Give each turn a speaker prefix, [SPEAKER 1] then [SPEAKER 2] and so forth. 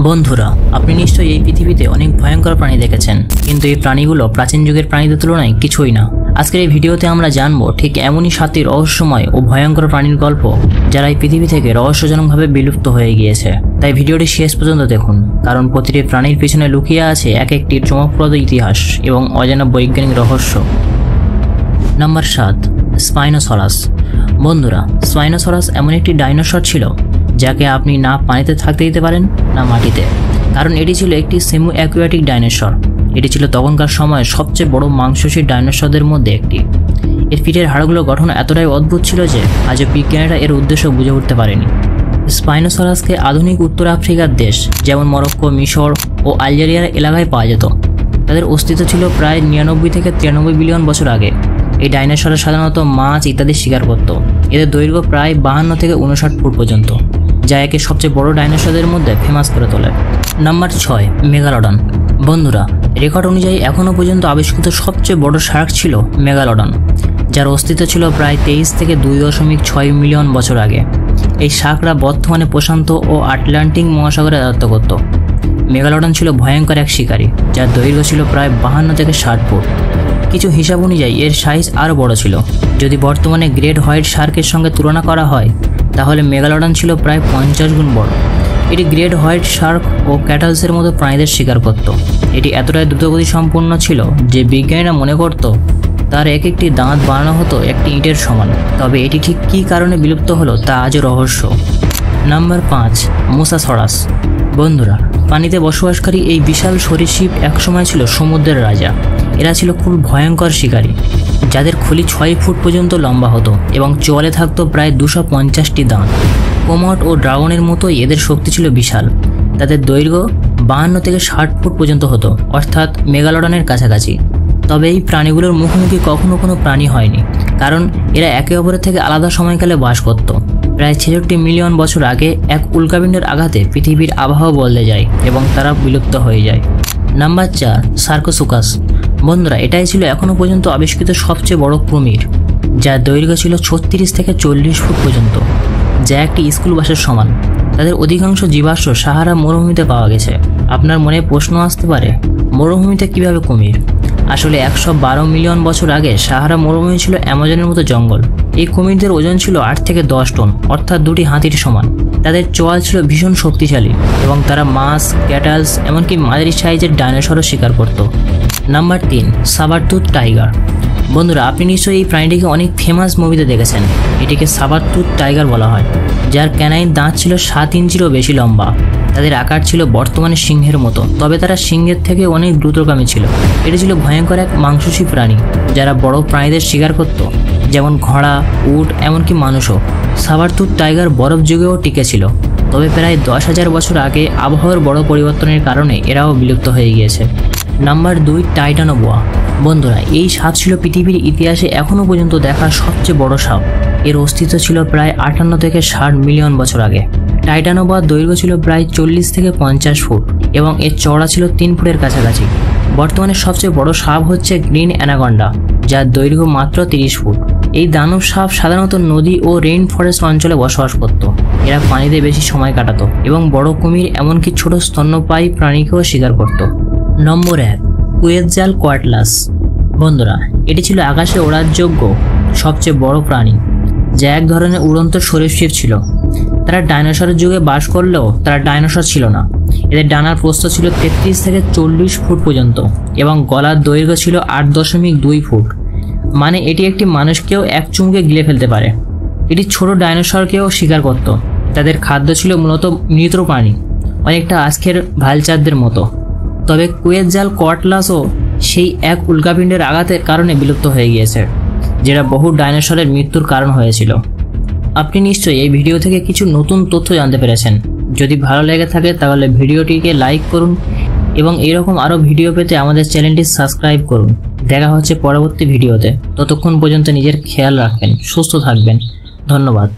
[SPEAKER 1] বন্ধুরা, আপনি নিশ্চয়ই এই পৃথিবীতে অনেক ভয়ঙ্কর প্রাণী দেখেছেন, কিন্তু এই প্রাণীগুলো প্রাচীন যুগের প্রাণীদের তুলনায় কিছুই না। আজকের এই ভিডিওতে আমরা জানবো ঠিক এমনই 7টি রহস্যময় ও ভয়ঙ্কর প্রাণীর গল্প যারা এই পৃথিবী থেকে রহস্যজনকভাবে বিলুপ্ত হয়ে গিয়েছে। তাই ভিডিওটি শেষ পর্যন্ত দেখুন, কারণ প্রতিটি প্রাণীর পিছনে লুকিয়ে আছে এক একটি চমকপ্রদ ইতিহাস এবং অজানা বৈজ্ঞানিক রহস্য। Number 7, spinosaurus. বন্ধুরা, স্পাইনোসরাস এমন একটি ডাইনোসর ছিল যাকে আপনি না পানিতে থাকতে দিতে পারেন না মাটিতে, কারণ এটি ছিল একটি সেমি অ্যাকুয়াটিক ডাইনোসর। এটি ছিল তখনকার সময়ে সবচেয়ে বড় মাংসাশী ডাইনোসরদের মধ্যে একটি। এর পিঠের হাড়গুলো গঠন এতটাই অদ্ভুত ছিল যে আজও বিজ্ঞানীরা এর উদ্দেশ্য বুঝে উঠতে পারেনি। স্পাইনোসরাসকে আধুনিক উত্তর আফ্রিকার দেশ যেমন মরক্কো, মিশর ও আলজেরিয়ার এলাকায় পাওয়া যেত। তাদের অস্তিত্ব ছিল প্রায় 99 থেকে 93 বিলিয়ন বছর আগে। এই ডাইনোসররা সাধারণত মাছ ইত্যাদি শিকার করত। এদের দৈর্ঘ্য প্রায় 52 থেকে 59 ফুট পর্যন্ত, যা একে সবচেয়ে বড় ডাইনোসরদের মধ্যে ফেমাস করে তোলে। Number 6, megalodon. বন্ধুরা, রেকর্ড অনুযায়ী এখনও পর্যন্ত আবিষ্কৃত সবচেয়ে বড় শার্ক ছিল মেগালোডন, যার অস্তিত্ব ছিল প্রায় 23 থেকে 2.6 মিলিয়ন বছর আগে। এই শার্করা বর্তমানে প্রশান্ত ও আটলান্টিক মহাসাগরে রাজত্ব করত। মেগালোডন ছিল ভয়ঙ্কর এক শিকারী, যার দৈর্ঘ্য ছিল প্রায় 52 থেকে 60 ফুট। কিছু হিসাব অনুযায়ী এর সাইজ আরও বড় ছিল। যদি বর্তমানে গ্রেট হোয়াইট শার্কের সঙ্গে তুলনা করা হয়, তাহলে মেগালোডন ছিল প্রায় 50 গুণ বড়। এটি গ্রেট হোয়াইট শার্ক ও ক্যাটালসের মতো প্রাণীদের শিকার করত। এটি এতটাই দ্রুতগতি সম্পন্ন ছিল যে বিজ্ঞানীরা মনে করত তার এক একটি দাঁত বানানো হতো একটি ইটের সমান। তবে এটি ঠিক কী কারণে বিলুপ্ত হলো তা আজও রহস্য। Number 5, Mosasaurus. বন্ধুরা, পানিতে বসবাসকারী এই বিশাল সরীসৃপ একসময় ছিল সমুদ্রের রাজা। এরা ছিল খুব ভয়ঙ্কর শিকারী, যাদের খুলি 6 ফুট পর্যন্ত লম্বা হতো এবং চোয়ালে থাকতো প্রায় 250টি দাঁত। কোমট ও ড্রাগনের মতোই এদের শক্তি ছিল বিশাল। তাদের দৈর্ঘ্য 52 থেকে 60 ফুট পর্যন্ত হতো, অর্থাৎ মেগালোডনের কাছাকাছি। তবে এই প্রাণীগুলোর মুখোমুখি কখনো কোনো প্রাণী হয়নি, কারণ এরা একে অপরের থেকে আলাদা সময়কালে বাস করত। প্রায় 66 মিলিয়ন বছর আগে এক উল্কাপিণ্ডের আঘাতে পৃথিবীর আবহাওয়া বদলে যায় এবং তারা বিলুপ্ত হয়ে যায়। নাম্বার 4, সার্কোসুকাস। বন্ধুরা, এটাই ছিল এখনও পর্যন্ত আবিষ্কৃত সবচেয়ে বড় কুমির, যার দৈর্ঘ্য ছিল 36 থেকে 40 ফুট পর্যন্ত, যা একটি স্কুল বাসের সমান। তাদের অধিকাংশ জীবাশ্ম সাহারা মরুভূমিতে পাওয়া গেছে। আপনার মনে প্রশ্ন আসতে পারে, মরুভূমিতে কিভাবে কুমির? আসলে 112 মিলিয়ন বছর আগে সাহারা মরুভূমি ছিল অ্যামাজনের মতো জঙ্গল। এই কুমিরদের ওজন ছিল 8 থেকে 10 টন, অর্থাৎ 2টি হাতির সমান। তাদের চোয়াল ছিল ভীষণ শক্তিশালী এবং তারা মাছ, ক্যাটালস এমনকি মাঝারি সাইজের ডাইনোসরও শিকার করত। Number 3, sabretooth tiger. বন্ধুরা, আপনি নিশ্চয়ই এই প্রাণীটিকে অনেক ফেমাস মুভিতে দেখেছেন। এটিকে সাবারটুথ টাইগার বলা হয়, যার ক্যানাইন দাঁত ছিল 7 ইঞ্চিরও বেশি লম্বা। তাদের আকার ছিল বর্তমানে সিংহের মতো, তবে তারা সিংহের থেকে অনেক দ্রুতগামী ছিল। এটি ছিল ভয়ঙ্কর এক মাংসাশী প্রাণী, যারা বড় প্রাণীদের শিকার করত, যেমন ঘোড়া, উট এমনকি মানুষও। সাবারটুথ টাইগার বরফ যুগেও টিকে ছিল, তবে প্রায় 10,000 বছর আগে আবহাওয়ার বড় পরিবর্তনের কারণে এরাও বিলুপ্ত হয়ে গিয়েছে। Number 2, Titanoboa. বন্ধুরা, এই সাপ ছিল পৃথিবীর ইতিহাসে এখনও পর্যন্ত দেখা সবচেয়ে বড় সাপ। এর অস্তিত্ব ছিল প্রায় 58 থেকে 60 মিলিয়ন বছর আগে। টাইটানোবোয়ার দৈর্ঘ্য ছিল প্রায় 40 থেকে 50 ফুট এবং এর চওড়া ছিল 3 ফুটের কাছাকাছি। বর্তমানে সবচেয়ে বড় সাপ হচ্ছে গ্রিন অ্যানাকন্ডা, যার দৈর্ঘ্য মাত্র 30 ফুট। এই দানব সাপ সাধারণত নদী ও রেইন ফরেস্ট অঞ্চলে বসবাস করত। এরা পানিতে বেশি সময় কাটাতো এবং বড় কুমির এমনকি ছোট স্তন্যপায়ী প্রাণীকেও শিকার করত। নম্বর 1, কুয়েটজালকোয়াটলাস। বন্ধুরা, এটি ছিল আকাশে ওড়ার যোগ্য সবচেয়ে বড় প্রাণী, যা এক ধরনের উড়ন্ত সরীসৃপ ছিল। তারা ডাইনোসরের যুগে বাস করলেও তারা ডাইনোসর ছিল না। এদের ডানার প্রস্থ ছিল 33 থেকে 40 ফুট পর্যন্ত এবং গলার দৈর্ঘ্য ছিল 8.2 ফুট। মানে এটি একটি মানুষকেও এক চুমুকে গিলে ফেলতে পারে। এটি ছোট ডাইনোসরকেও শিকার করত। তাদের খাদ্য ছিল মূলত মৃত প্রাণী, অনেকটা আজকের ভালচারদের মতো। তবে কুয়েটজালকোয়াটলাসও সেই এক উল্কাপিণ্ডের আঘাতের কারণে বিলুপ্ত হয়ে গিয়েছে, যেটা বহু ডাইনোসরের মৃত্যুর কারণ হয়েছিল। আপনি নিশ্চয়ই এই ভিডিও থেকে কিছু নতুন তথ্য জানতে পেরেছেন। যদি ভালো লেগে থাকে তাহলে ভিডিওটিকে লাইক করুন এবং এইরকম আরও ভিডিও পেতে আমাদের চ্যানেলটি সাবস্ক্রাইব করুন। দেখা হচ্ছে পরবর্তী ভিডিওতে। ততক্ষণ পর্যন্ত নিজের খেয়াল রাখবেন, সুস্থ থাকবেন। ধন্যবাদ।